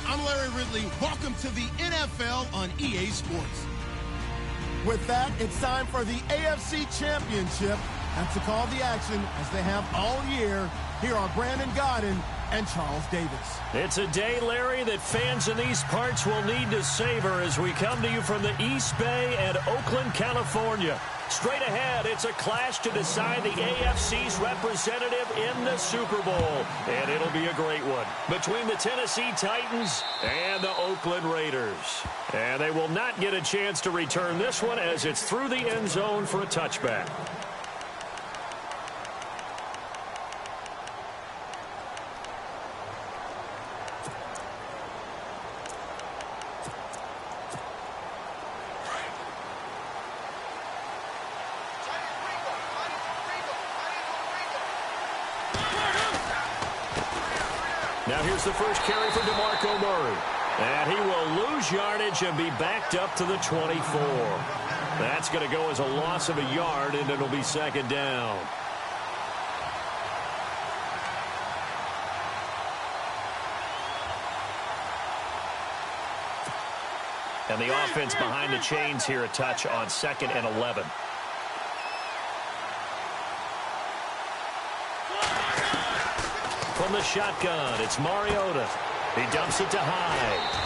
I'm Larry Ridley. Welcome to the NFL on EA Sports. With that, it's time for the AFC Championship. And to call the action, as they have all year, here are Brandon Godden and Charles Davis. It's a day, Larry, that fans in these parts will need to savor as we come to you from the East Bay and Oakland, California. Straight ahead, it's a clash to decide the AFC's representative in the Super Bowl. And it'll be a great one between the Tennessee Titans and the Oakland Raiders. And they will not get a chance to return this one as it's through the end zone for a touchback. Now here's the first carry for DeMarco Murray. And he will lose yardage and be backed up to the 24. That's going to go as a loss of a yard, and it'll be second down. And the offense behind the chains here, a touch on 2nd and 11. From the shotgun, it's Mariota. He dumps it to Hyde.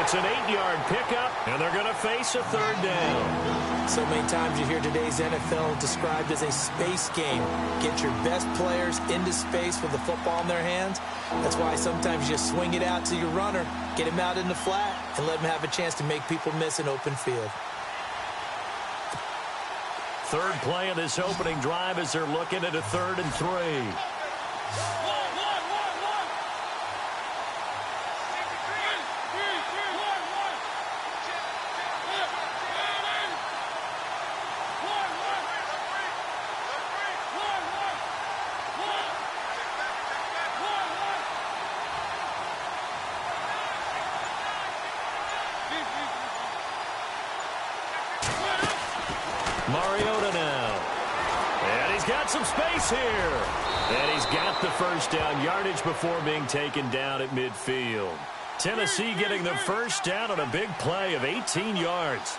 It's an 8-yard pickup, and they're going to face a third down. So many times you hear today's NFL described as a space game. Get your best players into space with the football in their hands. That's why sometimes you swing it out to your runner, get him out in the flat, and let him have a chance to make people miss an open field. Third play of this opening drive as they're looking at a 3rd and 3. Mariota now. And he's got some space here. And he's got the first down yardage before being taken down at midfield. Tennessee getting the first down on a big play of 18 yards.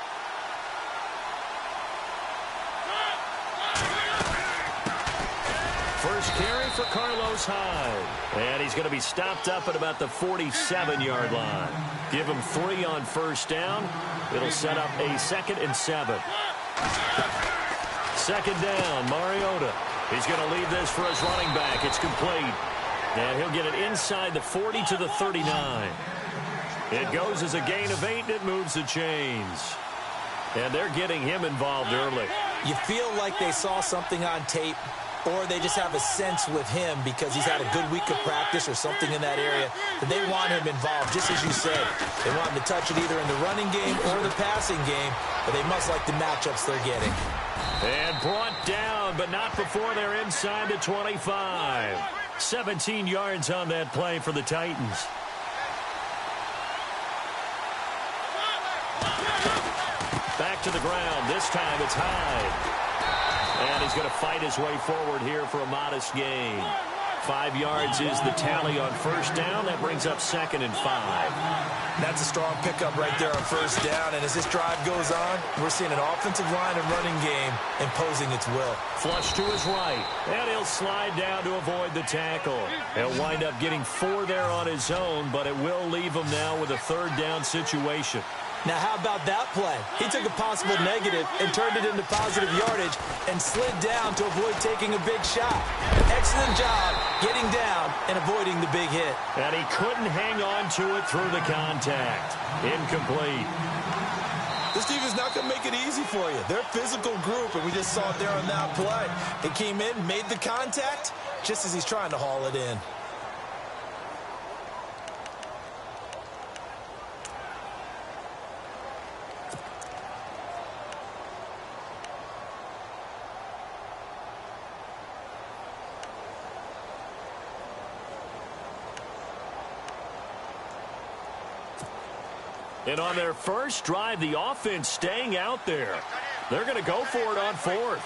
First carry for Carlos Hyde. And he's going to be stopped up at about the 47-yard line. Give him 3 on first down. It'll set up a 2nd and 7. Second down, Mariota. He's going to leave this for his running back. It's complete. And he'll get it inside the 40 to the 39. It goes as a gain of 8, and it moves the chains. And they're getting him involved early. You feel like they saw something on tape, or they just have a sense with him because he's had a good week of practice or something in that area that they want him involved, just as you said. They want him to touch it either in the running game or the passing game, but they must like the matchups they're getting. And brought down, but not before they're inside the 25. 17 yards on that play for the Titans. Back to the ground. This time it's Hyde. And he's going to fight his way forward here for a modest gain. 5 yards is the tally on first down. That brings up 2nd and 5. That's a strong pickup right there on first down. And as this drive goes on, we're seeing an offensive line and running game imposing its will. Flush to his right. And he'll slide down to avoid the tackle. He'll wind up getting 4 there on his own, but it will leave him now with a third down situation. Now, how about that play? He took a possible negative and turned it into positive yardage and slid down to avoid taking a big shot. Excellent job getting down and avoiding the big hit. And he couldn't hang on to it through the contact. Incomplete. This defense is not going to make it easy for you. They're a physical group, and we just saw it there on that play. He came in, made the contact, just as he's trying to haul it in. And on their first drive, the offense staying out there. They're going to go for it on fourth.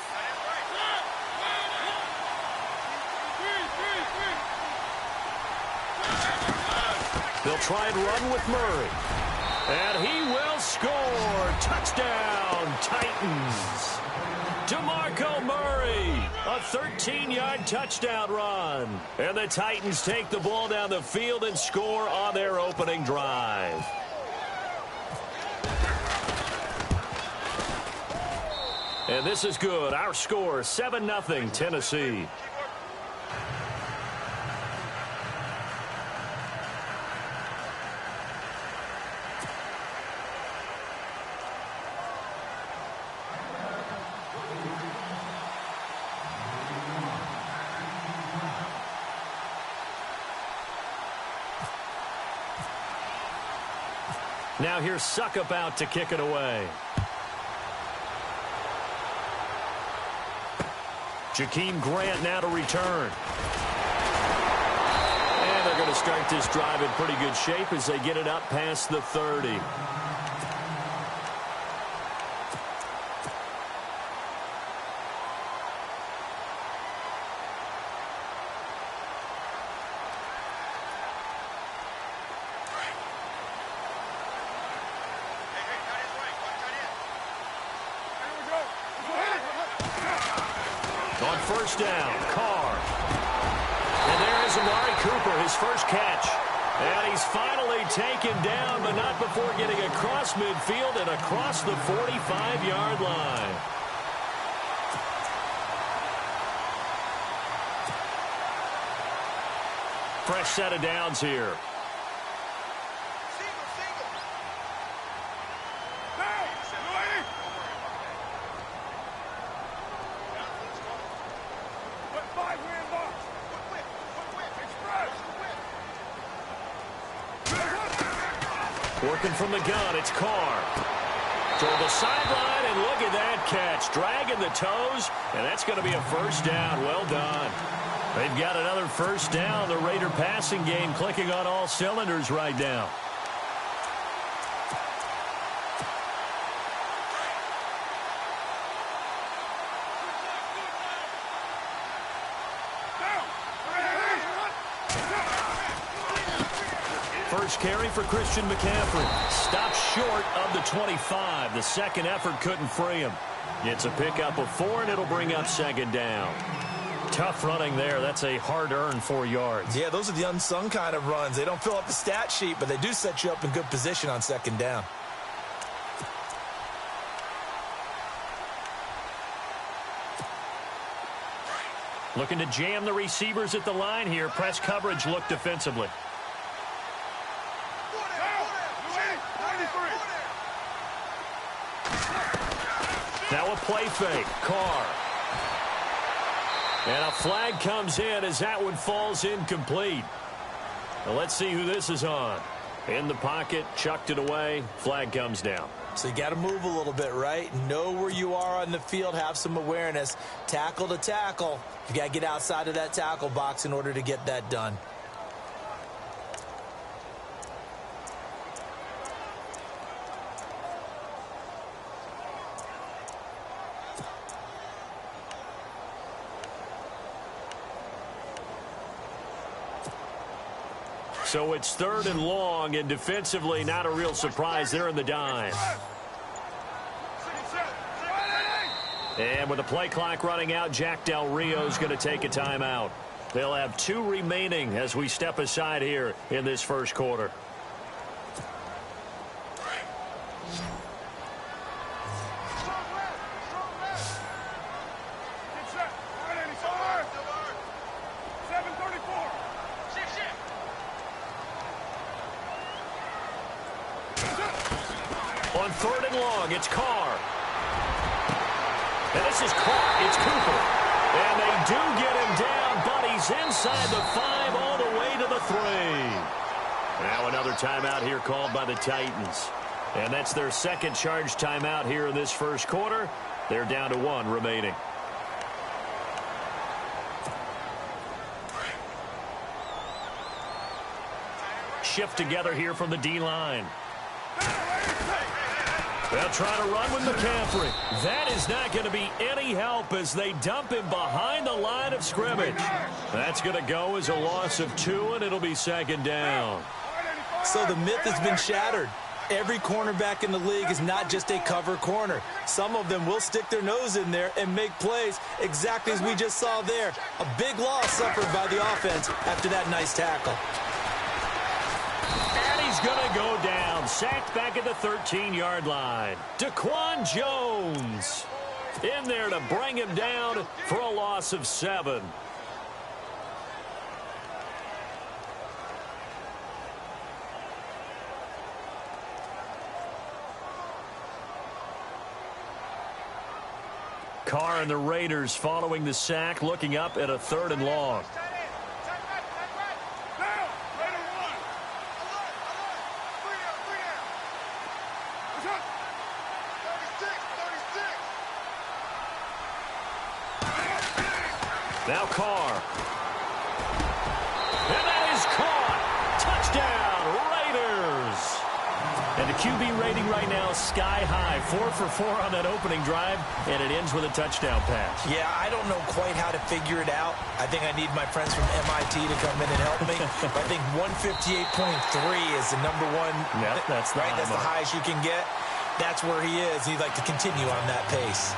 They'll try and run with Murray. And he will score. Touchdown, Titans. DeMarco Murray, a 13-yard touchdown run. And the Titans take the ball down the field and score on their opening drive. And this is good. Our score, 7-0 Tennessee. Now here's Suckup out to kick it away. Jakeem Grant now to return. And they're going to start this drive in pretty good shape as they get it up past the 30. On first down, Carr. And there is Amari Cooper, his first catch. And he's finally taken down, but not before getting across midfield and across the 45-yard line. Fresh set of downs here. Working from the gun, it's Carr. Toward the sideline, and look at that catch. Dragging the toes, and that's going to be a first down. Well done. They've got another first down. The Raider passing game clicking on all cylinders right now. First carry for Christian McCaffrey. Stopped short of the 25. The second effort couldn't free him. It's a pickup of 4, and it'll bring up second down. Tough running there. That's a hard-earned 4 yards. Yeah, those are the unsung kind of runs. They don't fill up the stat sheet, but they do set you up in good position on second down. Looking to jam the receivers at the line here. Press coverage look defensively. Now a play fake. Carr. And a flag comes in as that one falls incomplete. Now let's see who this is on. In the pocket, chucked it away. Flag comes down. So you got to move a little bit, right? Know where you are on the field. Have some awareness. Tackle to tackle. You got to get outside of that tackle box in order to get that done. So it's 3rd and long, and defensively not a real surprise. They're in the dime. And with the play clock running out, Jack Del Rio's going to take a timeout. They'll have 2 remaining as we step aside here in this first quarter. On 3rd and long, it's Carr. And this is caught. It's Cooper. And they do get him down, but he's inside the 5 all the way to the 3. Now another timeout here called by the Titans. And that's their second charge timeout here in this first quarter. They're down to 1 remaining. Shift together here from the D-line. They'll try to run with McCaffrey. That is not going to be any help as they dump him behind the line of scrimmage. That's going to go as a loss of 2, and it'll be second down. So the myth has been shattered. Every cornerback in the league is not just a cover corner. Some of them will stick their nose in there and make plays exactly as we just saw there. A big loss suffered by the offense after that nice tackle. And he's going to go down. Sacked back at the 13-yard line. Daquan Jones in there to bring him down for a loss of 7. Carr and the Raiders following the sack, looking up at a 3rd and long. Now Carr. And that is caught. Touchdown, Raiders. And the QB rating right now, sky high. 4 for 4 on that opening drive, and it ends with a touchdown pass. Yeah, I don't know quite how to figure it out. I think I need my friends from MIT to come in and help me. But I think 158.3 is the number one. Yep, that's the right. That's the highest you can get. That's where he is. He'd like to continue on that pace.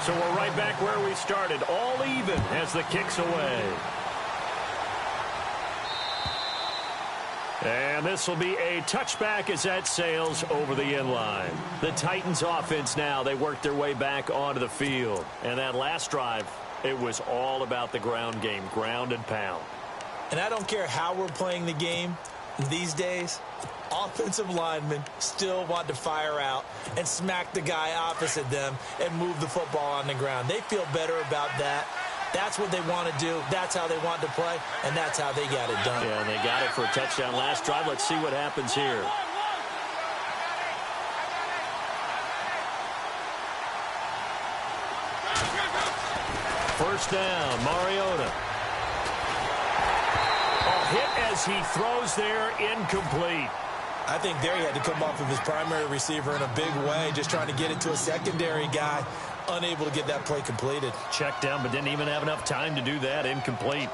So we're right back where we started, all even as the kick's away. And this will be a touchback as that sails over the end line. The Titans offense now, they work their way back onto the field. And that last drive, it was all about the ground game, ground and pound. And I don't care how we're playing the game these days, offensive linemen still want to fire out and smack the guy opposite them and move the football on the ground. They feel better about that. That's what they want to do. That's how they want to play, and that's how they got it done. Yeah, and they got it for a touchdown last drive. Let's see what happens here. First down, Mariota. A hit as he throws there, incomplete. I think there he had to come off of his primary receiver in a big way, just trying to get it to a secondary guy, unable to get that play completed. Checked down, but didn't even have enough time to do that. Incomplete.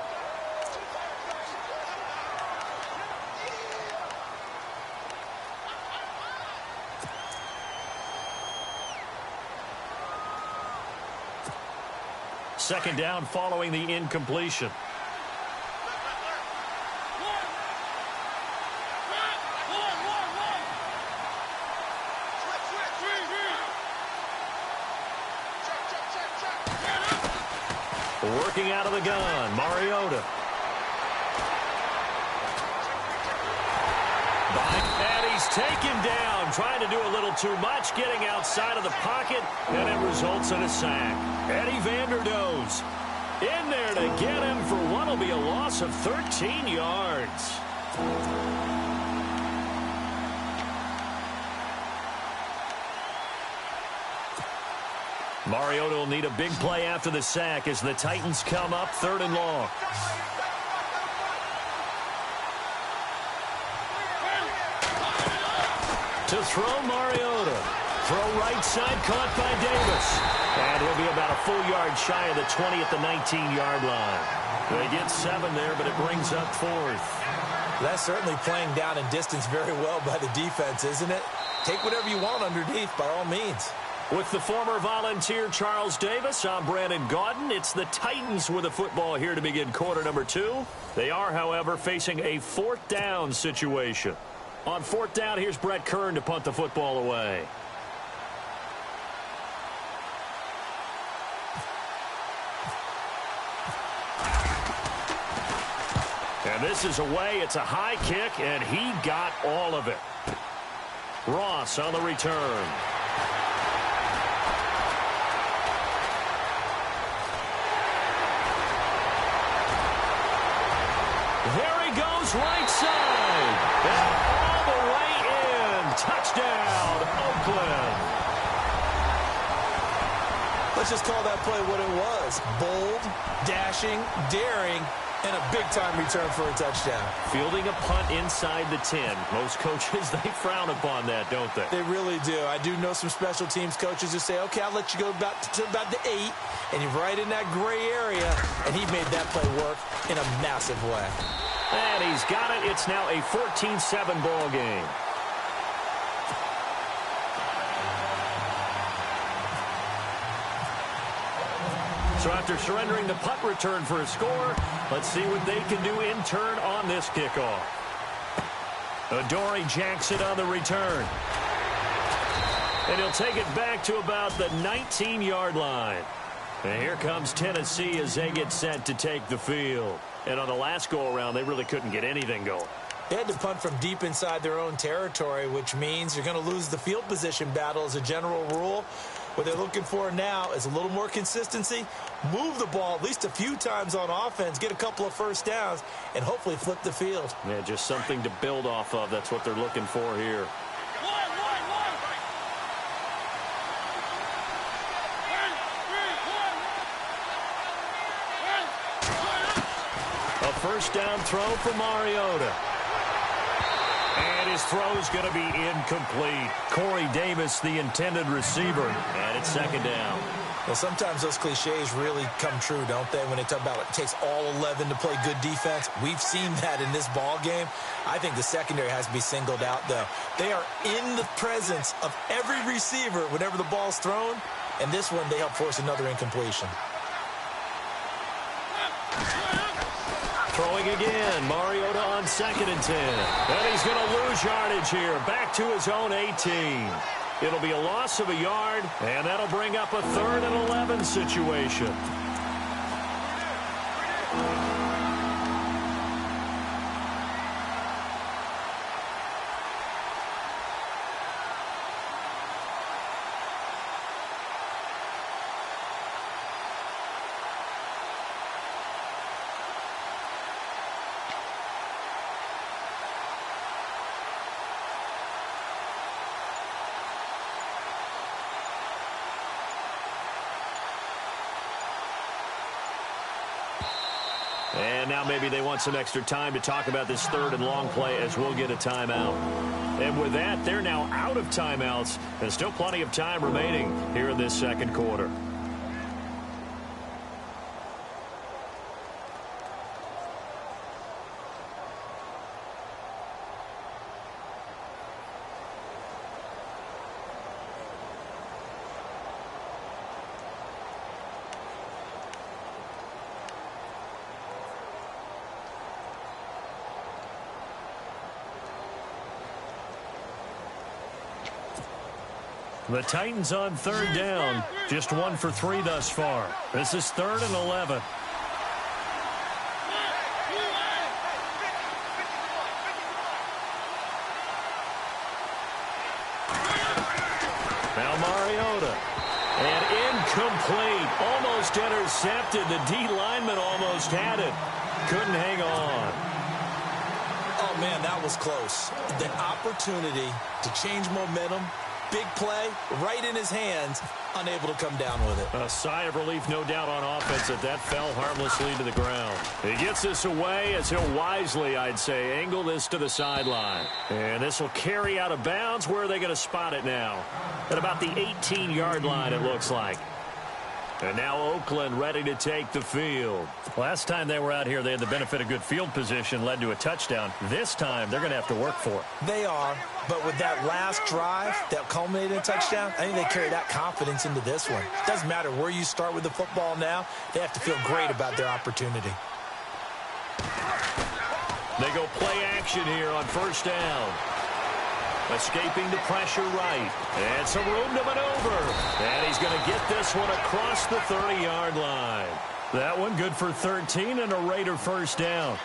Second down following the incompletion. Working out of the gun, Mariota. And he's taken down, trying to do a little too much, getting outside of the pocket, and it results in a sack. Eddie Vanderdoes in there to get him for what will be a loss of 13 yards. Mariota will need a big play after the sack as the Titans come up 3rd and long. To throw, Mariota. Throw right side, caught by Davis. And he'll be about a full yard shy of the 20 at the 19-yard line. They get 7 there, but it brings up 4th. That's certainly playing down in distance very well by the defense, isn't it? Take whatever you want underneath, by all means. With the former Volunteer Charles Davis, I'm Brandon Gaudin. It's the Titans with the football here to begin quarter number 2. They are, however, facing a 4th down situation. On 4th down, here's Brett Kern to punt the football away. And this is away. It's a high kick, and he got all of it. Ross on the return. There he goes, right side. And all the way in. Touchdown, Oakland. Let's just call that play what it was. Bold, dashing, daring, And a big-time return for a touchdown. Fielding a punt inside the 10. Most coaches, they frown upon that, don't they? They really do. I do know some special teams coaches who say, okay, I'll let you go to about the 8, and you're right in that gray area, and he made that play work in a massive way. And he's got it. It's now a 14-7 ball game. So after surrendering the punt return for a score, let's see what they can do in turn on this kickoff. Adoree Jackson on the return. And he'll take it back to about the 19-yard line. And here comes Tennessee as they get set to take the field. And on the last go-around, they really couldn't get anything going. They had to punt from deep inside their own territory, which means you're going to lose the field position battle as a general rule. What they're looking for now is a little more consistency, move the ball at least a few times on offense, get a couple of first downs, and hopefully flip the field. Yeah, just something to build off of. That's what they're looking for here. A first down throw for Mariota. And his throw's going to be incomplete. Corey Davis, the intended receiver, and it's second down. Well, sometimes those cliches really come true, don't they, when they talk about it takes all 11 to play good defense. We've seen that in this ball game. I think the secondary has to be singled out, though. They are in the presence of every receiver whenever the ball's thrown, and this one they help force another incompletion. Throwing again, Mariota on 2nd and 10. And he's going to lose yardage here, back to his own 18. It'll be a loss of a yard, and that'll bring up a 3rd and 11 situation. And now maybe they want some extra time to talk about this 3rd and long play as we'll get a timeout. And with that, they're now out of timeouts. And still plenty of time remaining here in this second quarter. The Titans on 3rd down. Just 1 for 3 thus far. This is 3rd and 11. Now Mariota. And incomplete. Almost intercepted. The D lineman almost had it. Couldn't hang on. Oh, man, that was close. The opportunity to change momentum. Big play, right in his hands, unable to come down with it. A sigh of relief, no doubt, on offense that that fell harmlessly to the ground. He gets this away as he'll wisely, I'd say, angle this to the sideline. And this will carry out of bounds. Where are they going to spot it now? At about the 18-yard line, it looks like. And now Oakland ready to take the field. Last time they were out here, they had the benefit of good field position, led to a touchdown. This time, they're going to have to work for it. They are, but with that last drive that culminated in a touchdown, I think they carry that confidence into this one. It doesn't matter where you start with the football now. They have to feel great about their opportunity. They go play action here on 1st down. Escaping the pressure right. And some room to maneuver. And he's going to get this one across the 30-yard line. That one good for 13 and a Raider 1st down.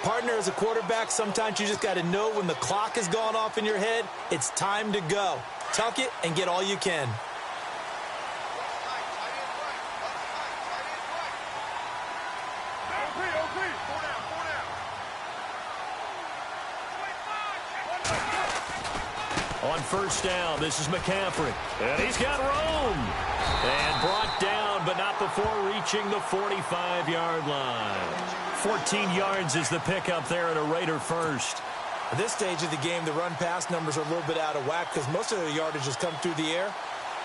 Partner, as a quarterback, sometimes you just got to know when the clock has gone off in your head, it's time to go. Tuck it and get all you can. On 1st down, this is McCaffrey. And he's got room. And brought down, but not before reaching the 45-yard line. 14 yards is the pickup there at a Raider first. At this stage of the game, the run-pass numbers are a little bit out of whack because most of their yardage has come through the air.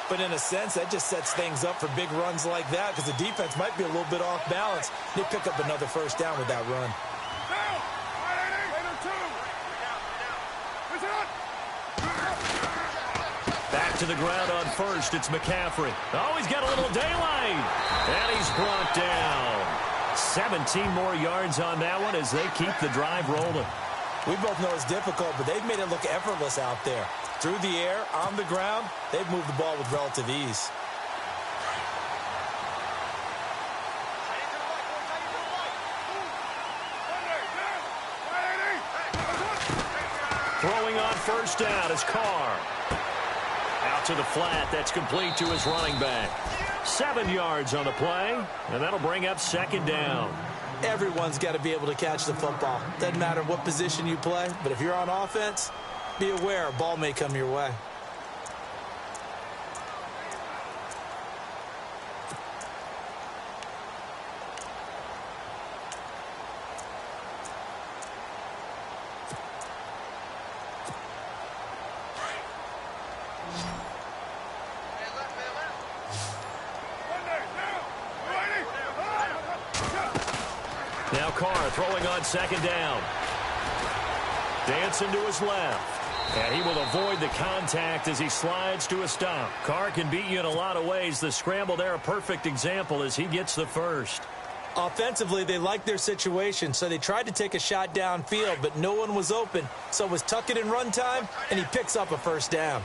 But in a sense, that just sets things up for big runs like that because the defense might be a little bit off balance. They pick up another first down with that run. Back to the ground on first. It's McCaffrey. Oh, he's got a little daylight. And he's brought down. 17 more yards on that one as they keep the drive rolling. We both know it's difficult, but they've made it look effortless out there. Through the air, on the ground, they've moved the ball with relative ease. Throwing on first down is Carr. Out to the flat. That's complete to his running back. 7 yards on the play, and that'll bring up second down. Everyone's got to be able to catch the football. Doesn't matter what position you play, but if you're on offense, be aware a ball may come your way. Now Carr throwing on second down. Dancing to his left. And he will avoid the contact as he slides to a stop. Carr can beat you in a lot of ways. The scramble there, a perfect example as he gets the first. Offensively, they liked their situation, so they tried to take a shot downfield, but no one was open. So it was tuck it in run time, and he picks up a first down.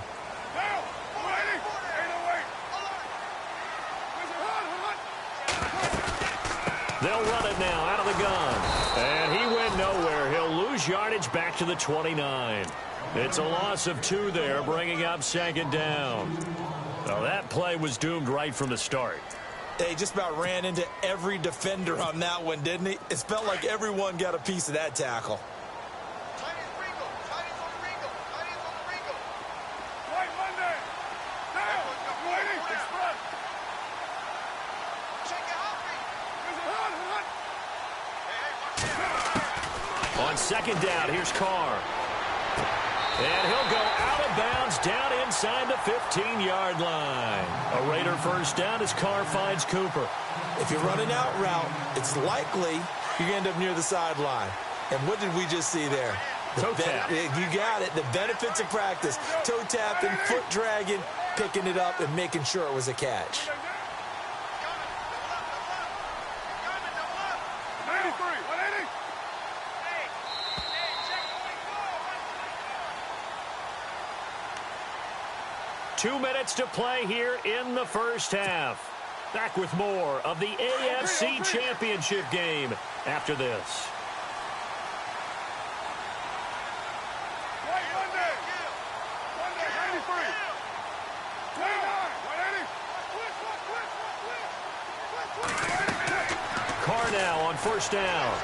They'll run it now out of the gun. And he went nowhere. He'll lose yardage back to the 29. It's a loss of 2 there, bringing up second down. Well, that play was doomed right from the start. He just about ran into every defender on that one, didn't he? It felt like everyone got a piece of that tackle. On second down, here's Carr. And he'll go out of bounds down inside the 15-yard line. A Raider first down as Carr finds Cooper. If you run an out route, it's likely you end up near the sideline. And what did we just see there? Toe tap. You got it. The benefits of practice. Toe tapping, foot dragging, picking it up, and making sure it was a catch. Two minutes to play here in the first half. Back with more of the AFC Championship game after this. Carr now on first down.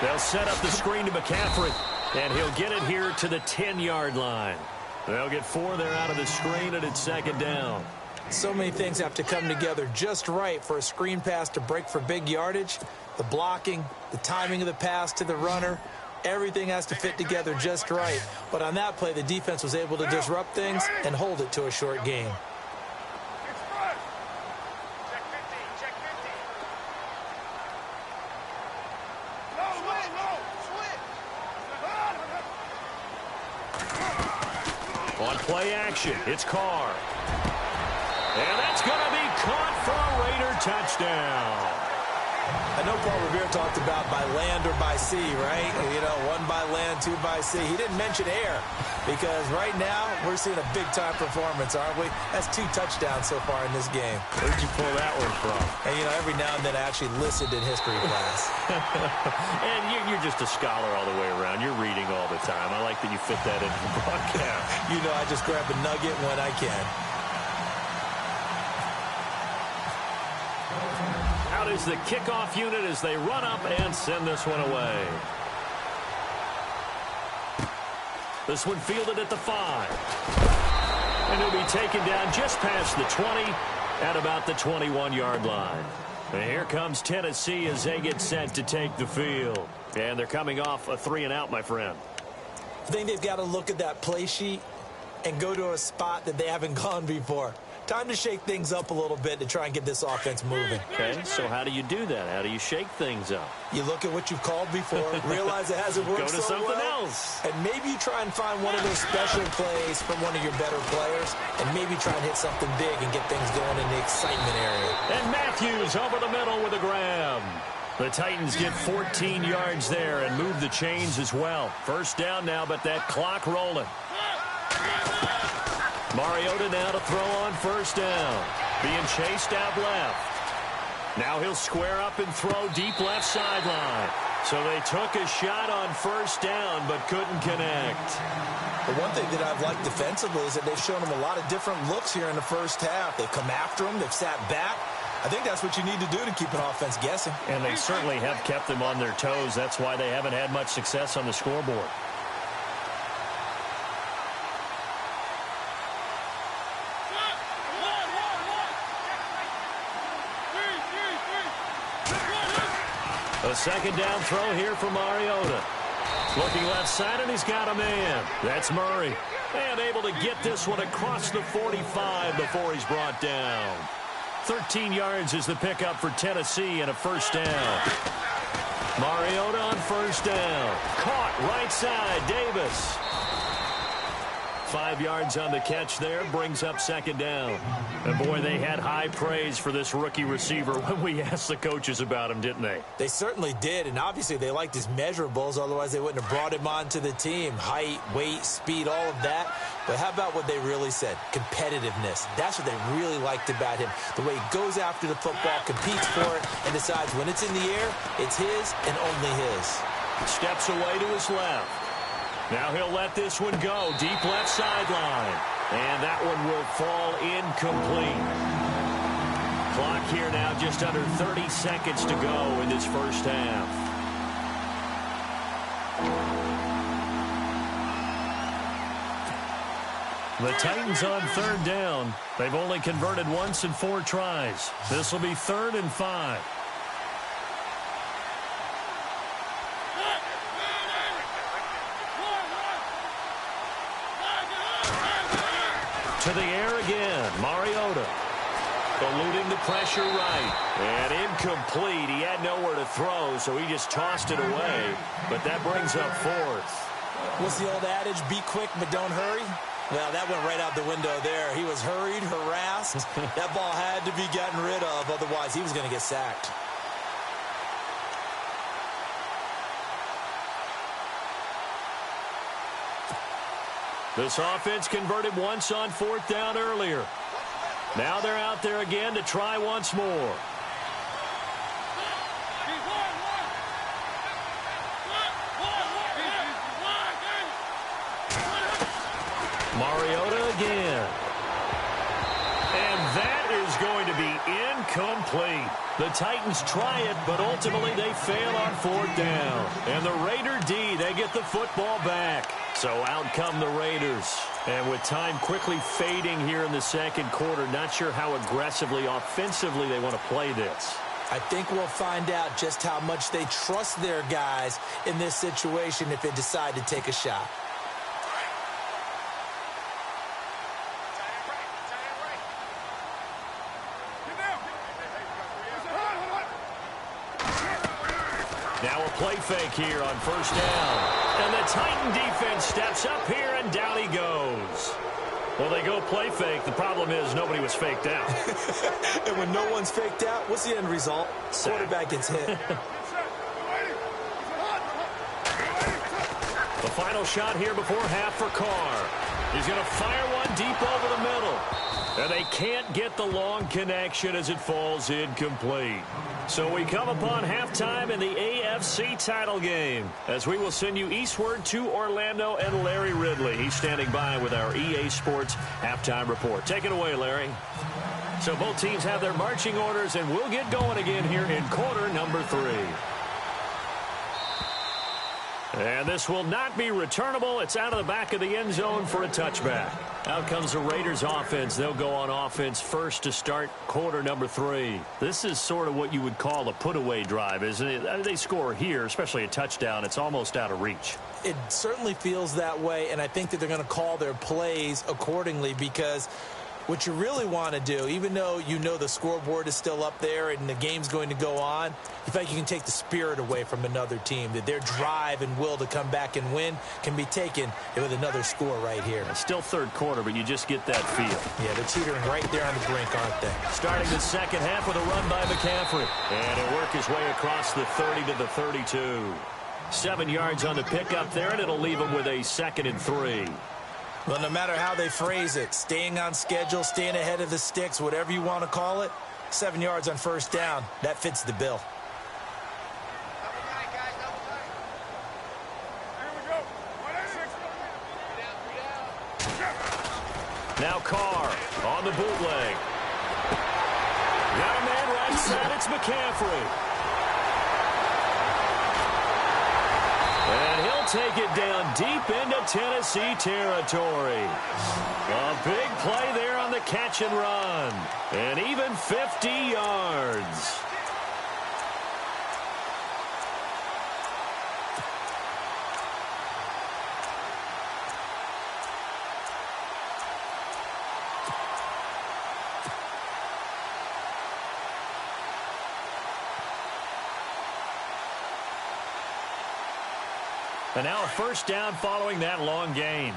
They'll set up the screen to McCaffrey, and he'll get it here to the 10-yard line. They'll get 4 there out of the screen, and it's second down. So many things have to come together just right for a screen pass to break for big yardage. The blocking, the timing of the pass to the runner, everything has to fit together just right. But on that play, the defense was able to disrupt things and hold it to a short gain. On play action, it's Carr. And that's going to be caught for a Raider touchdown. I know Paul Revere talked about by land or by sea, right? You know, 1 by land, 2 by sea. He didn't mention air because right now we're seeing a big-time performance, aren't we? That's 2 touchdowns so far in this game. Where'd you pull that one from? And, you know, every now and then I actually listened in history class. And you're just a scholar all the way around. You're reading all the time. I like that you fit that into the broadcast. You know, I just grab a nugget when I can. Out is the kickoff unit as they run up and send this one away. This one fielded at the 5. And he'll be taken down just past the 20 at about the 21-yard line. And here comes Tennessee as they get set to take the field. And they're coming off a 3-and-out, my friend. I think they've got to look at that play sheet and go to a spot that they haven't gone before. Time to shake things up a little bit to try and get this offense moving. Okay, so how do you do that? How do you shake things up? You look at what you've called before, realize it hasn't worked Go to so something well, else. and maybe you try and find one of those special plays from one of your better players, and maybe try and hit something big and get things going in the excitement area. And Matthews over the middle with a grab. The Titans get 14 yards there and move the chains as well. First down now, but that clock rolling. Mariota now to throw on first down. Being chased out left. Now he'll square up and throw deep left sideline. So they took a shot on first down but couldn't connect. The one thing that I've liked defensively is that they've shown him a lot of different looks here in the first half. They've come after him. They've sat back. I think that's what you need to do to keep an offense guessing. And they certainly have kept them on their toes. That's why they haven't had much success on the scoreboard. A second down throw here for Mariota. Looking left side, and he's got a man. That's Murray. And able to get this one across the 45 before he's brought down. 13 yards is the pickup for Tennessee and a first down. Mariota on first down. Caught right side, Davis. 5 yards on the catch there, brings up second down. And boy, they had high praise for this rookie receiver when we asked the coaches about him, didn't they? They certainly did, and obviously they liked his measurables, otherwise they wouldn't have brought him onto the team. Height, weight, speed, all of that. But how about what they really said? Competitiveness. That's what they really liked about him. The way he goes after the football, competes for it, and decides when it's in the air, it's his and only his. Steps away to his left. Now he'll let this one go. Deep left sideline. And that one will fall incomplete. Clock here now just under 30 seconds to go in this first half. The Titans on third down. They've only converted once in 4 tries. This will be 3rd and 5. To the air again, Mariota. Eluding the pressure right. And incomplete. He had nowhere to throw, so he just tossed it away. But that brings up 4th. What's the old adage? Be quick, but don't hurry? Well, that went right out the window there. He was hurried, harassed. That ball had to be gotten rid of, otherwise he was going to get sacked. This offense converted once on 4th down earlier. Now they're out there again to try once more. Mariota again. And that is going to be incomplete. The Titans try it, but ultimately they fail on 4th down. And the Raider D, they get the football back. So out come the Raiders. And with time quickly fading here in the second quarter, not sure how aggressively, offensively they want to play this. I think we'll find out just how much they trust their guys in this situation if they decide to take a shot. Now a play fake here on first down. And the Titan defense steps up here, and down he goes. Well, they go play fake. The problem is nobody was faked out. And when no one's faked out, what's the end result? Quarterback gets hit. The final shot here before half for Carr. He's going to fire one deep over the middle. And they can't get the long connection as it falls incomplete. So we come upon halftime in the AFC title game as we will send you eastward to Orlando and Larry Ridley. He's standing by with our EA Sports halftime report. Take it away, Larry. So both teams have their marching orders, and we'll get going again here in quarter number 3. And this will not be returnable. It's out of the back of the end zone for a touchback. Out comes the Raiders offense. They'll go on offense first to start quarter number 3. This is sort of what you would call a put-away drive, isn't it? They score here, especially a touchdown. It's almost out of reach. It certainly feels that way, and I think that they're going to call their plays accordingly, because what you really want to do, even though you know the scoreboard is still up there and the game's going to go on, you feel like you can take the spirit away from another team, that their drive and will to come back and win can be taken with another score right here. It's still third quarter, but you just get that feel. Yeah, they're teetering right there on the brink, aren't they? Starting the second half with a run by McCaffrey. And he'll work his way across the 30 to the 32. 7 yards on the pickup there, and it'll leave him with a 2nd and 3. Well, no matter how they phrase it, staying on schedule, staying ahead of the sticks, whatever you want to call it, 7 yards on first down, that fits the bill. Now Carr on the bootleg. Got a man right side, it's McCaffrey. And he'll take it down deep into Tennessee territory. A big play there on the catch and run. And even 50 yards. And now a first down following that long gain.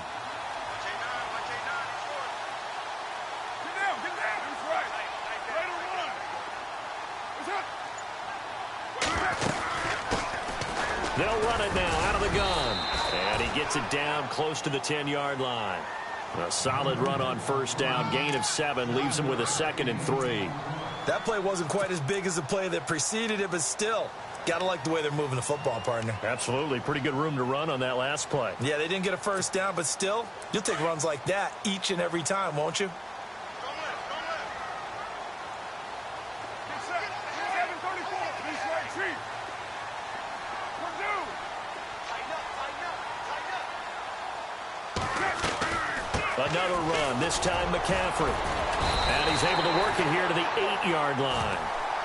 They'll run it now out of the gun. And he gets it down close to the 10-yard line. A solid run on first down. Gain of 7 leaves him with a 2nd and 3. That play wasn't quite as big as the play that preceded it, but still, gotta like the way they're moving the football, partner. Absolutely. Pretty good room to run on that last play. Yeah, they didn't get a first down, but still, you'll take runs like that each and every time, won't you? Another run, this time McCaffrey. And he's able to work it here to the 8-yard line.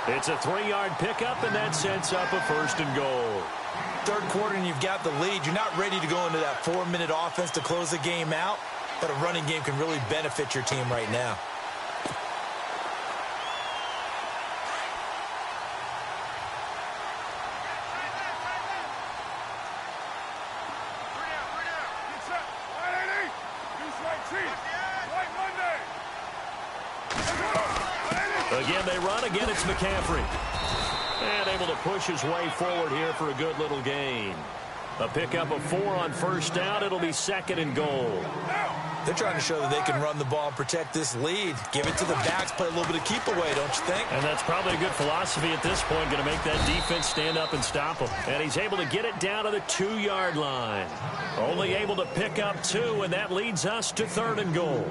It's a 3-yard pickup, and that sets up a 1st and goal. Third quarter, and you've got the lead. You're not ready to go into that 4-minute offense to close the game out, but a running game can really benefit your team right now. Again, they run. Again, it's McCaffrey. And able to push his way forward here for a good little gain. A pickup of 4 on first down. It'll be 2nd and goal. They're trying to show that they can run the ball and protect this lead. Give it to the backs, play a little bit of keep away, don't you think? And that's probably a good philosophy at this point. Going to make that defense stand up and stop them. And he's able to get it down to the 2-yard line. Only able to pick up 2, and that leads us to 3rd and goal.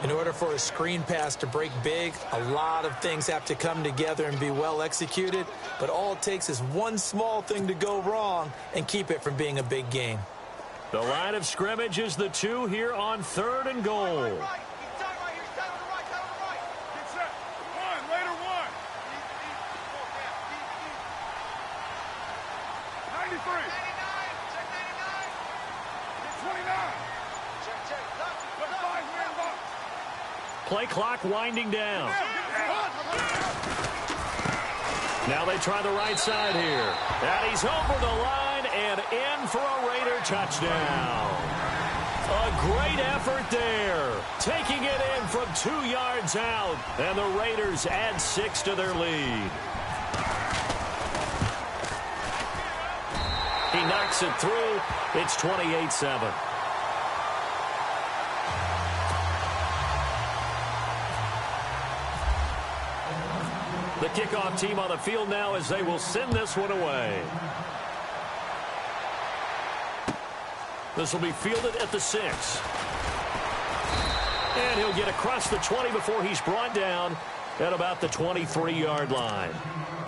In order for a screen pass to break big, a lot of things have to come together and be well executed. But all it takes is one small thing to go wrong and keep it from being a big gain. The line of scrimmage is the 2 here on 3rd and goal. Play clock winding down. Now they try the right side here. And he's over the line and in for a Raider touchdown. A great effort there. Taking it in from 2 yards out. And the Raiders add 6 to their lead. He knocks it through. It's 28-7. The kickoff team on the field now as they will send this one away. This will be fielded at the 6. And he'll get across the 20 before he's brought down at about the 23-yard line.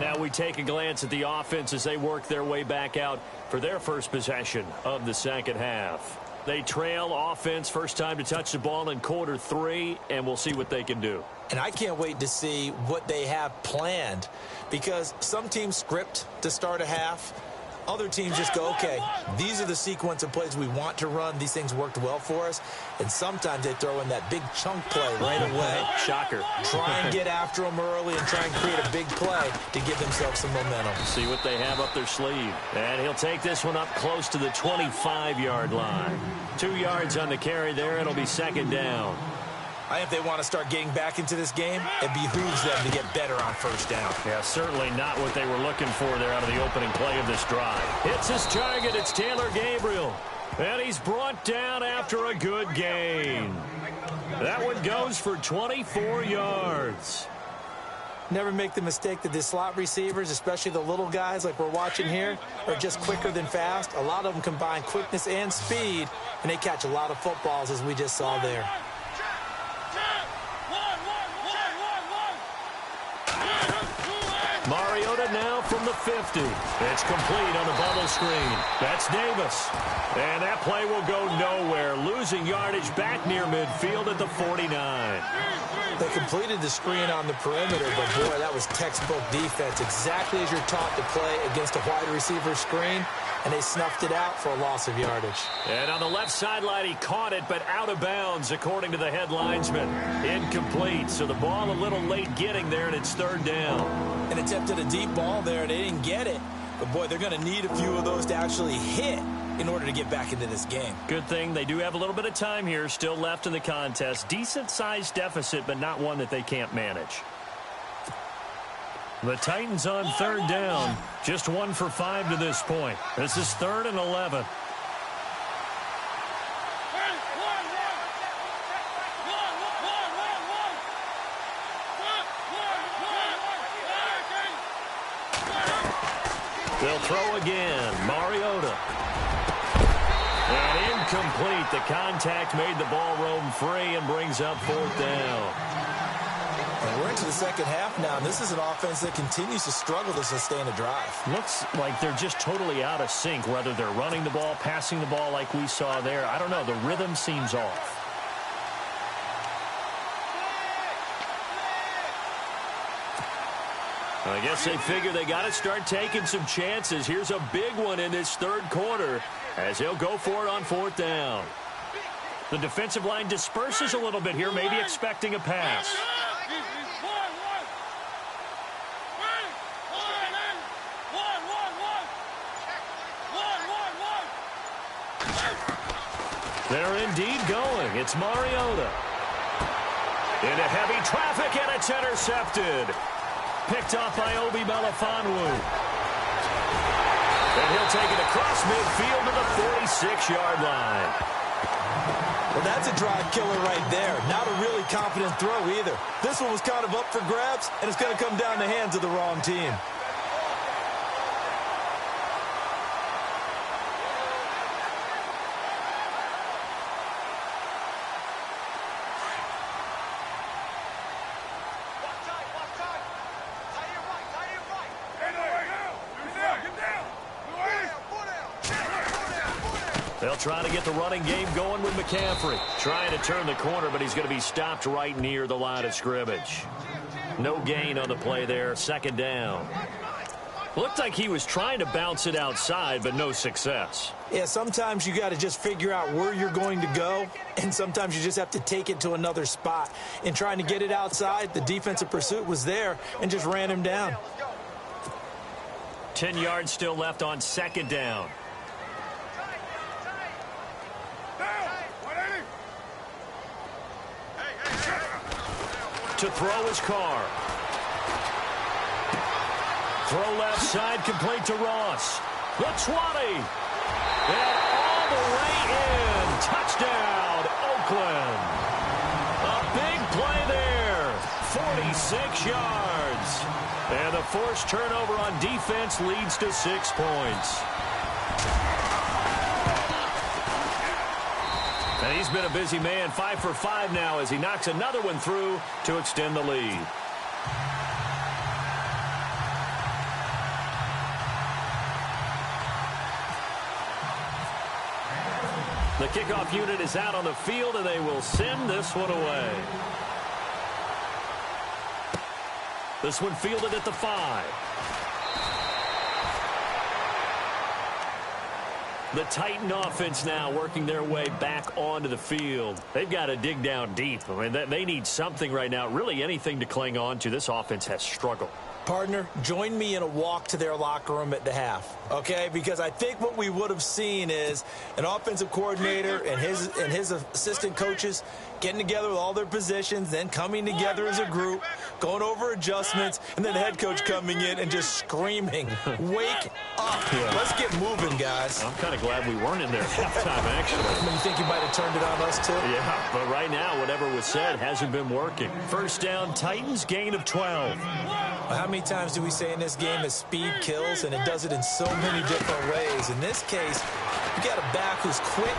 Now we take a glance at the offense as they work their way back out for their first possession of the second half. They trail offense, first time to touch the ball in quarter 3, and we'll see what they can do. And I can't wait to see what they have planned, because some teams script to start a half. Other teams just go, okay, these are the sequence of plays we want to run. These things worked well for us. And sometimes they throw in that big chunk play right away. Shocker. Try and get after them early and try and create a big play to give themselves some momentum. See what they have up their sleeve. And he'll take this one up close to the 25-yard line. 2 yards on the carry there. It'll be second down. If they want to start getting back into this game, it behooves them to get better on first down. Yeah, certainly not what they were looking for there out of the opening play of this drive. Hits his target. It's Taylor Gabriel. And he's brought down after a good gain. That one goes for 24 yards. Never make the mistake that the slot receivers, especially the little guys like we're watching here, are just quicker than fast. A lot of them combine quickness and speed, and they catch a lot of footballs, as we just saw there. Mariota now from the 50. It's complete on the bubble screen. That's Davis. And that play will go nowhere. Losing yardage back near midfield at the 49. They completed the screen on the perimeter, but boy, that was textbook defense. Exactly as you're taught to play against a wide receiver screen, and they snuffed it out for a loss of yardage. And on the left sideline, he caught it, but out of bounds, according to the head linesman. Incomplete, so the ball a little late getting there, and it's third down. An attempt at a deep ball there, and they didn't get it. But, boy, they're going to need a few of those to actually hit in order to get back into this game. Good thing they do have a little bit of time here still left in the contest. Decent-sized deficit, but not one that they can't manage. The Titans on third down. Just 1 for 5 to this point. This is 3rd and 11. They'll throw again. Mariota. And incomplete. The contact made the ball roam free and brings up 4th down. And we're into the second half now, and this is an offense that continues to struggle to sustain a drive. Looks like they're just totally out of sync, whether they're running the ball, passing the ball like we saw there. I don't know. The rhythm seems off. I guess they figure they got to start taking some chances. Here's a big one in this third quarter as he'll go for it on 4th down. The defensive line disperses a little bit here, maybe expecting a pass. They're indeed going. It's Mariota. Into heavy traffic, and it's intercepted. Picked off by Obi Melifonwu. And he'll take it across midfield to the 46-yard line. Well, that's a drive killer right there. Not a really confident throw either. This one was kind of up for grabs, and it's going to come down the hands of the wrong team. They'll try to get the running game going with McCaffrey. Trying to turn the corner, but he's going to be stopped right near the line of scrimmage. No gain on the play there. 2nd down. Looked like he was trying to bounce it outside, but no success. Yeah, sometimes you got to just figure out where you're going to go, and sometimes you just have to take it to another spot. In trying to get it outside, the defensive pursuit was there and just ran him down. 10 yards still left on 2nd down. To throw his Carr. Throw left side, complete to Ross. The 20. And all the way in. Touchdown, Oakland. A big play there. 46 yards. And the forced turnover on defense leads to 6 points. And he's been a busy man. 5 for 5 now as he knocks another one through to extend the lead. The kickoff unit is out on the field, and they will send this one away. This one fielded at the 5. The Titan offense now working their way back onto the field. They've got to dig down deep. I mean, they need something right now, really anything to cling on to. This offense has struggled. Partner, join me in a walk to their locker room at the half, okay? Because I think what we would have seen is an offensive coordinator and his assistant coaches getting together with all their positions, then coming together as a group, going over adjustments, and then the head coach coming in and just screaming, wake up. Yeah. Let's get moving, guys. I'm kind of glad we weren't in there at halftime, actually. You think you might have turned it on us, too? Yeah, but right now, whatever was said hasn't been working. First down, Titans, gain of 12. How many times do we say in this game that speed kills, and it does it in so many different ways? In this case, you got a back who's quick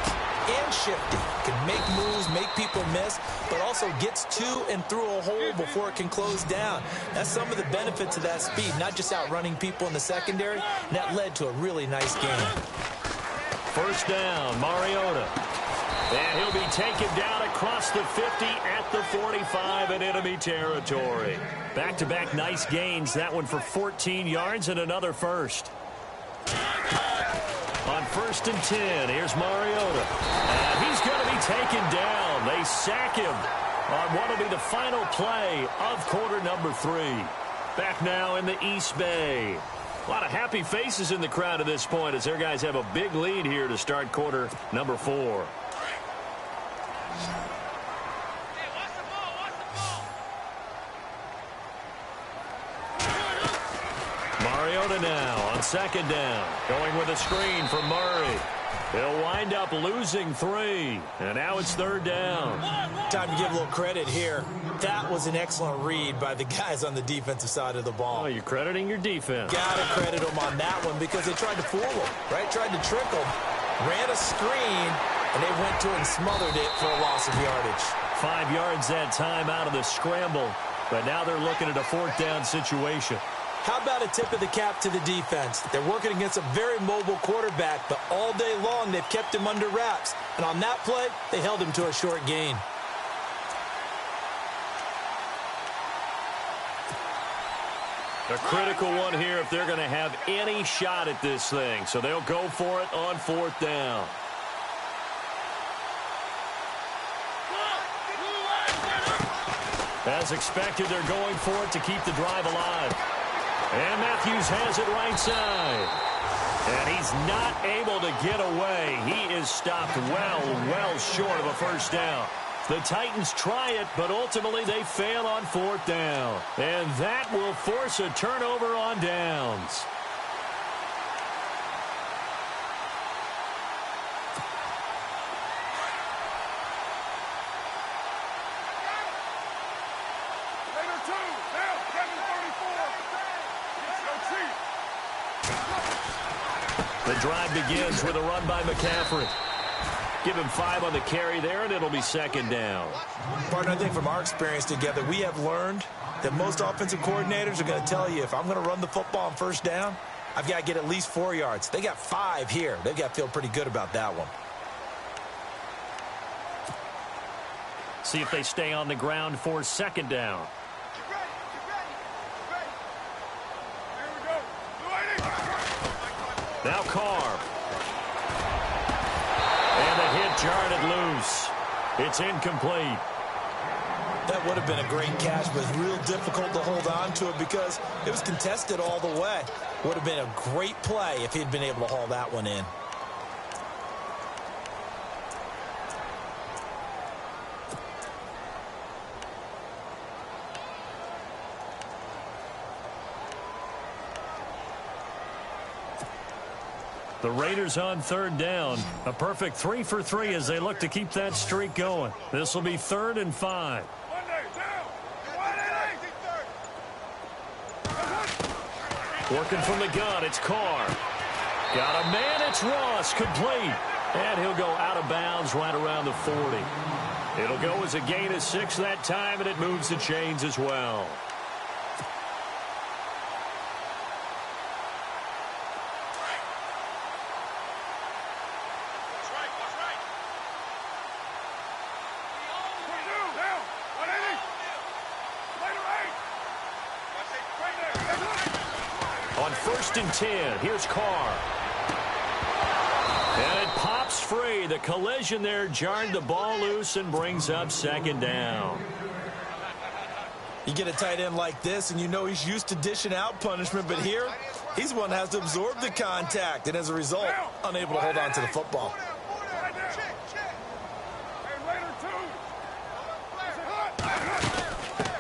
and shifty, can make moves, make people miss, but also gets to and through a hole before it can close down. That's some of the benefits of that speed, not just outrunning people in the secondary. And that led to a really nice game. First down, Mariota. And he'll be taken down across the 50 at the 45 in enemy territory. Back-to-back nice gains. That one for 14 yards and another first. On 1st and 10, here's Mariota. And he's going to be taken down. They sack him on what will be the final play of quarter number 3. Back now in the East Bay. A lot of happy faces in the crowd at this point as their guys have a big lead here to start quarter number 4. Mariota now on 2nd down. Going with a screen for Murray. They'll wind up losing 3. And now it's 3rd down. Time to give a little credit here. That was an excellent read by the guys on the defensive side of the ball. Oh, you're crediting your defense. Got to credit them on that one because they tried to fool them, right? Tried to trick them. Ran a screen, and they went to it and smothered it for a loss of yardage. 5 yards that time out of the scramble. But now they're looking at a 4th down situation. How about a tip of the cap to the defense? They're working against a very mobile quarterback, but all day long they've kept him under wraps. And on that play, they held him to a short gain. A critical one here if they're going to have any shot at this thing. So they'll go for it on 4th down. As expected, they're going for it to keep the drive alive. And Matthews has it right side. And he's not able to get away. He is stopped well short of a first down. The Titans try it, but ultimately they fail on 4th down. And that will force a turnover on downs. The drive begins with a run by McCaffrey. Give him 5 on the carry there, and it'll be 2nd down. Partner, I think from our experience together, we have learned that most offensive coordinators are going to tell you, if I'm going to run the football on 1st down, I've got to get at least 4 yards. They got 5 here. They've got to feel pretty good about that one. See if they stay on the ground for 2nd down. Now Carr. And the hit jarred it loose. It's incomplete. That would have been a great catch, but it's real difficult to hold on to it because it was contested all the way. Would have been a great play if he'd been able to haul that one in. The Raiders on 3rd down. A perfect 3 for 3 as they look to keep that streak going. This will be 3rd and 5. Working from the gun, it's Carr. Got a man, it's Ross, complete. And he'll go out of bounds right around the 40. It'll go as a gain of 6 that time, and it moves the chains as well. on 1st and 10. Here's Carr. And it pops free. The collision there jarred the ball loose and brings up 2nd down. You get a tight end like this, and you know he's used to dishing out punishment, but here, he's the one that has to absorb the contact, and as a result, unable to hold on to the football.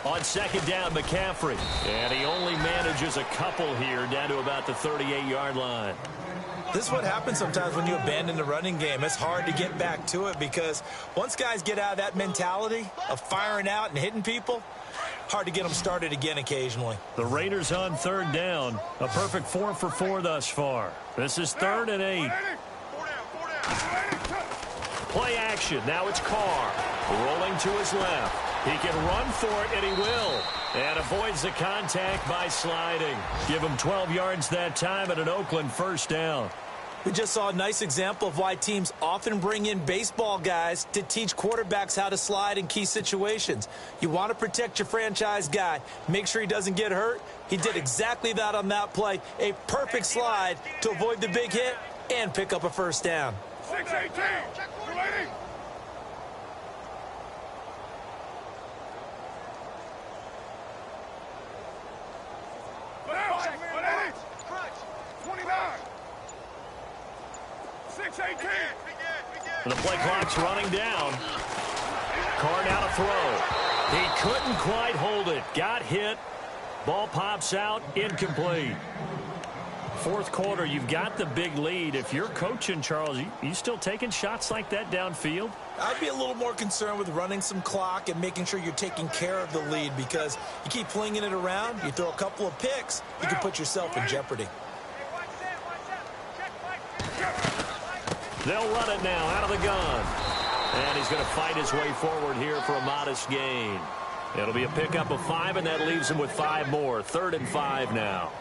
On 2nd down, McCaffrey. And he only manages a couple here down to about the 38-yard line. This is what happens sometimes when you abandon the running game. It's hard to get back to it because once guys get out of that mentality of firing out and hitting people, hard to get them started again occasionally. The Raiders on 3rd down. A perfect 4 for 4 thus far. This is 3rd and 8. Play action. Now it's Carr. Rolling to his left. He can run for it, and he will. And avoids the contact by sliding. Give him 12 yards that time and an Oakland 1st down. We just saw a nice example of why teams often bring in baseball guys to teach quarterbacks how to slide in key situations. You want to protect your franchise guy. Make sure he doesn't get hurt. He did exactly that on that play. A perfect slide to avoid the big hit and pick up a 1st down. 6-18. The play clock's running down. Carr now to throw. He couldn't quite hold it. Got hit. Ball pops out. Incomplete. 4th quarter, you've got the big lead. If you're coaching, Charles, you still taking shots like that downfield? I'd be a little more concerned with running some clock and making sure you're taking care of the lead because you keep flinging it around, you throw a couple of picks, you can put yourself in jeopardy. They'll run it now out of the gun. And he's going to fight his way forward here for a modest gain. It'll be a pickup of 5, and that leaves him with 5 more. 3rd and 5 now.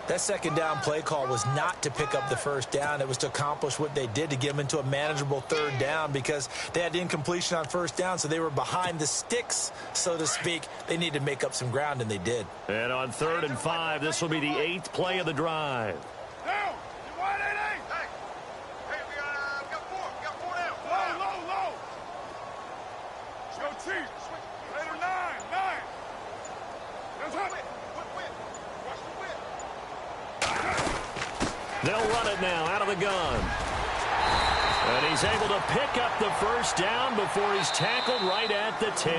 That 2nd down play call was not to pick up the 1st down. It was to accomplish what they did to get them into a manageable 3rd down because they had incompletion on 1st down, so they were behind the sticks, so to speak. They needed to make up some ground, and they did. And on 3rd and 5, this will be the 8th play of the drive. They'll run it now out of the gun. And he's able to pick up the 1st down before he's tackled right at the 10.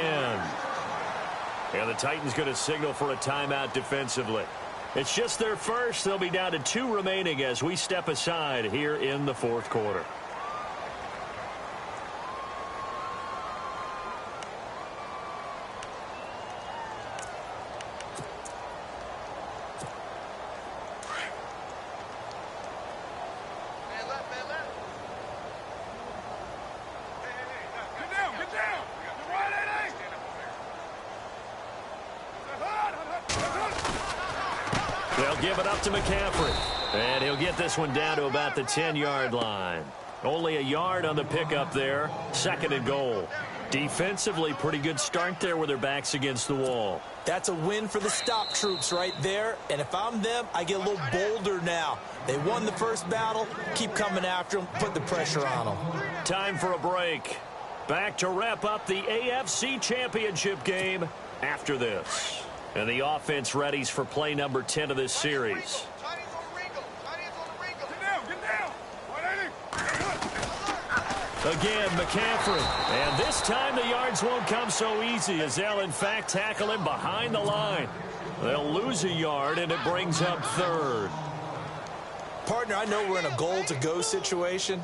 And the Titans going to signal for a timeout defensively. It's just their first. They'll be down to 2 remaining as we step aside here in the 4th quarter. They'll give it up to McCaffrey. And he'll get this one down to about the 10-yard line. Only a yard on the pickup there. 2nd and goal. Defensively, pretty good start there with their backs against the wall. That's a win for the stop troops right there. And if I'm them, I get a little bolder now. They won the first battle. Keep coming after them. Put the pressure on them. Time for a break. Back to wrap up the AFC Championship game after this. And the offense readies for play number 10 of this series. Again, McCaffrey. And this time the yards won't come so easy as they'll, in fact, tackle him behind the line. They'll lose a yard, and it brings up 3rd. Partner, I know we're in a goal-to-go situation,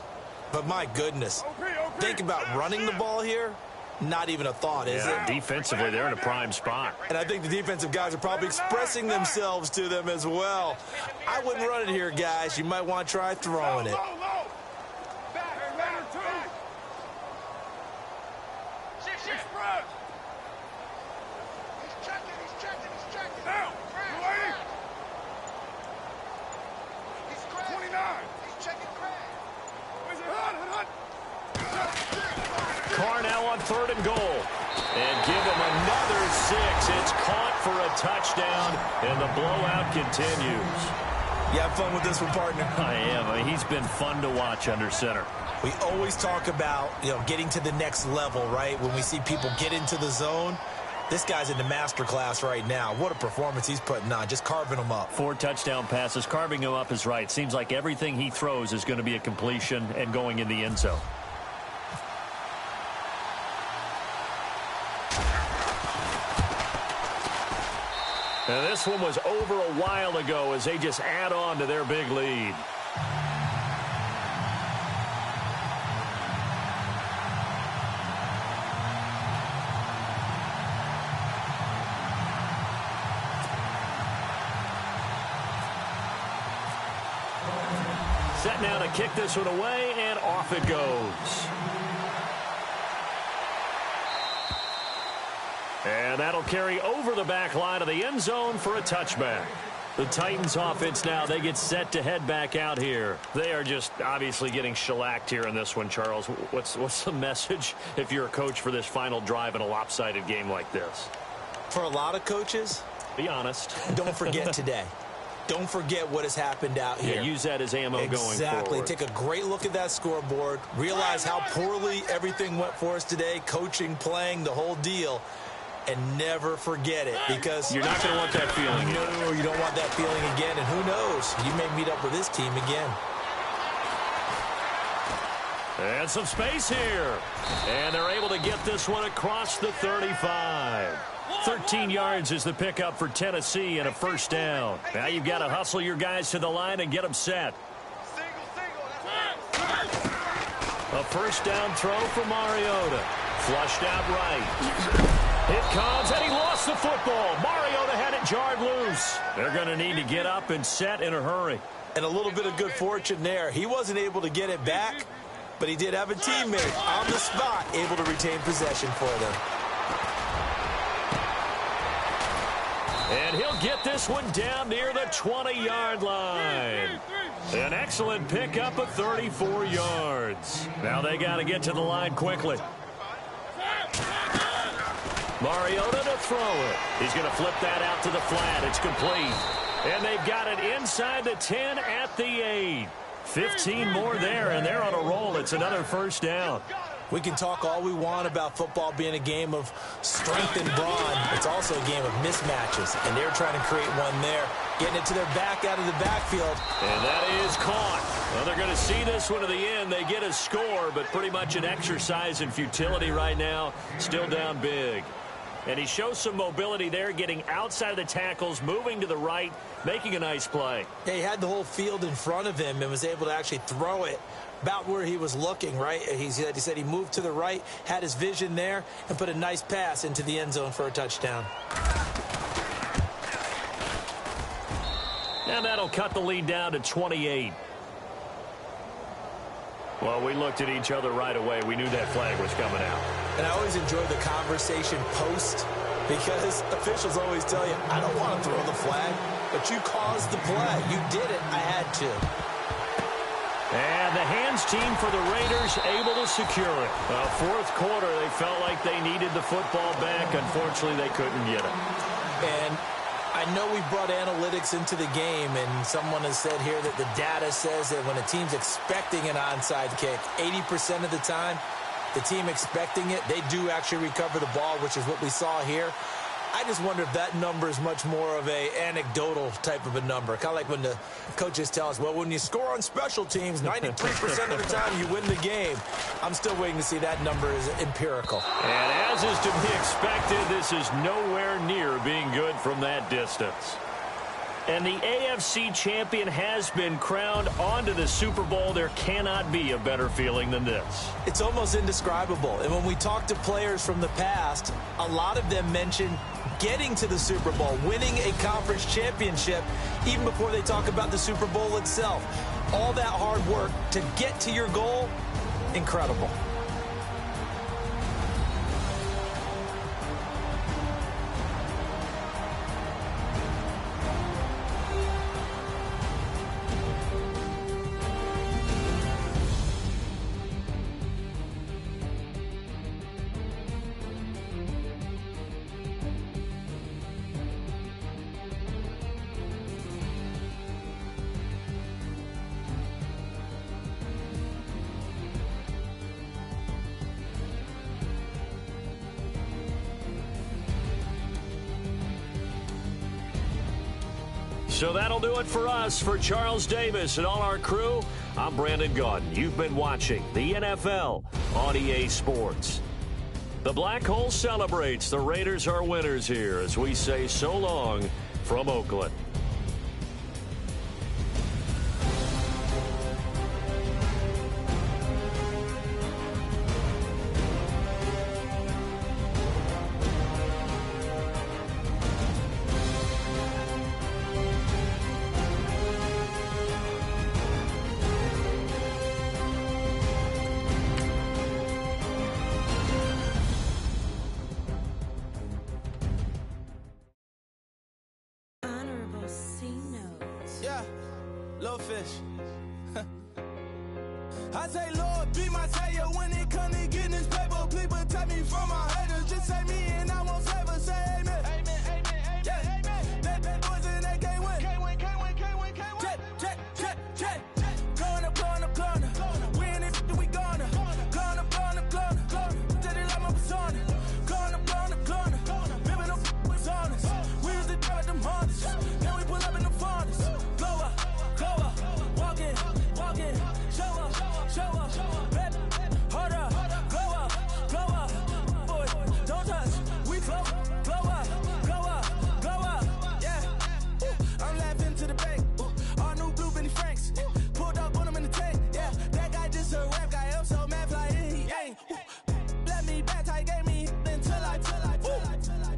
but my goodness, think about running the ball here. Not even a thought, is it? Defensively, they're in a prime spot. And I think the defensive guys are probably expressing themselves to them as well. I wouldn't run it here, guys. You might want to try throwing it. Carr now on 3rd and goal. And give him another 6. It's caught for a touchdown, and the blowout continues. You have fun with this one, partner? I am. I mean, he's been fun to watch under center. We always talk about, getting to the next level, right? When we see people get into the zone, this guy's in the master class right now. What a performance he's putting on, just carving them up. 4 touchdown passes. Carving him up is right. Seems like everything he throws is going to be a completion and going in the end zone. And this one was over a while ago as they just add on to their big lead. Set now to kick this one away, and off it goes. And that'll carry over the back line of the end zone for a touchback. The Titans offense now, they get set to head back out here. They are just obviously getting shellacked here in this one, Charles. What's the message if you're a coach for this final drive in a lopsided game like this? For a lot of coaches, be honest. Don't forget today. Don't forget what has happened out here. Yeah, use that as ammo going forward. Exactly. Take a great look at that scoreboard. Realize how poorly everything went for us today. Coaching, playing, the whole deal. And never forget it, because you're not going to want that feeling. No, you don't want that feeling again. And who knows? You may meet up with this team again. And some space here. And they're able to get this one across the 35. 13 yards is the pickup for Tennessee and a first down. Now you've got to hustle your guys to the line and get them set. A first down throw for Mariota. Flushed out right. It comes, and he lost the football. Mariota had it jarred loose. They're going to need to get up and set in a hurry. And a little bit of good fortune there. He wasn't able to get it back, but he did have a teammate on the spot able to retain possession for them. And he'll get this one down near the 20-yard line. An excellent pickup of 34 yards. Now they got to get to the line quickly. Mariota to throw it. He's going to flip that out to the flat. It's complete. And they've got it inside the 10 at the 8. 15 more there, and they're on a roll. It's another first down. We can talk all we want about football being a game of strength and brawn. It's also a game of mismatches, and they're trying to create one there, getting it to their back out of the backfield. And that is caught. Well, they're going to see this one to the end. They get a score, but pretty much an exercise in futility right now. Still down big. And he shows some mobility there, getting outside of the tackles, moving to the right, making a nice play. Yeah, he had the whole field in front of him and was able to actually throw it about where he was looking, right? He said he moved to the right, had his vision there, and put a nice pass into the end zone for a touchdown. And that'll cut the lead down to 28. Well, we looked at each other right away. We knew that flag was coming out. And I always enjoy the conversation post, because officials always tell you, I don't want to throw the flag, but you caused the play. You did it. I had to. And the hands team for the Raiders able to secure it. Fourth quarter, they felt like they needed the football back. Unfortunately, they couldn't get it. And I know we brought analytics into the game, and someone has said here that the data says that when a team's expecting an onside kick, 80% of the time, the team expecting it, they do actually recover the ball, which is what we saw here. I just wonder if that number is much more of a anecdotal type of a number. Kind of like when the coaches tell us, well, when you score on special teams, 93% of the time you win the game. I'm still waiting to see that number is empirical. And as is to be expected, this is nowhere near being good from that distance. And the AFC champion has been crowned onto the Super Bowl. There cannot be a better feeling than this. It's almost indescribable. And when we talk to players from the past, a lot of them mention getting to the Super Bowl, winning a conference championship, even before they talk about the Super Bowl itself. All that hard work to get to your goal, incredible. So that'll do it for us. For Charles Davis and all our crew, I'm Brandon Gaudin. You've been watching the NFL on EA Sports. The Black Hole celebrates. The Raiders are winners here as we say so long from Oakland. Yeah, little fish. I say, Lord, be my savior when it come to getting this paper. Please protect me from my haters. Just say me and I won't save us. Say amen. Amen, amen, amen, yeah. Amen. That boys and they can't win. Can't win, can't win, can't win, can't win. Check, check, check, check. Gonna, gonna, gonna. Win it, we gonna. Gonna, gonna, gonna. Did it like my persona. Gonna, gonna, gonna. Remember them was honest. We was the drug them hunters. Then we pull up in the farmers. Glow up, walk in, show up, baby, hold up, glow up, boy, don't touch, we glow up, yeah. I'm laughing to the bank, all new blue Benny Franks, pulled up on him in the tank, yeah. That guy just a rap guy, I'm so mad, fly in, he ain't. Let me back, tight gave me until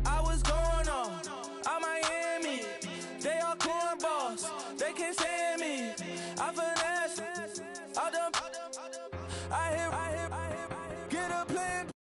I was going on Miami. They all cornballs, they can't stand me. I finesse, I hear, get a plan.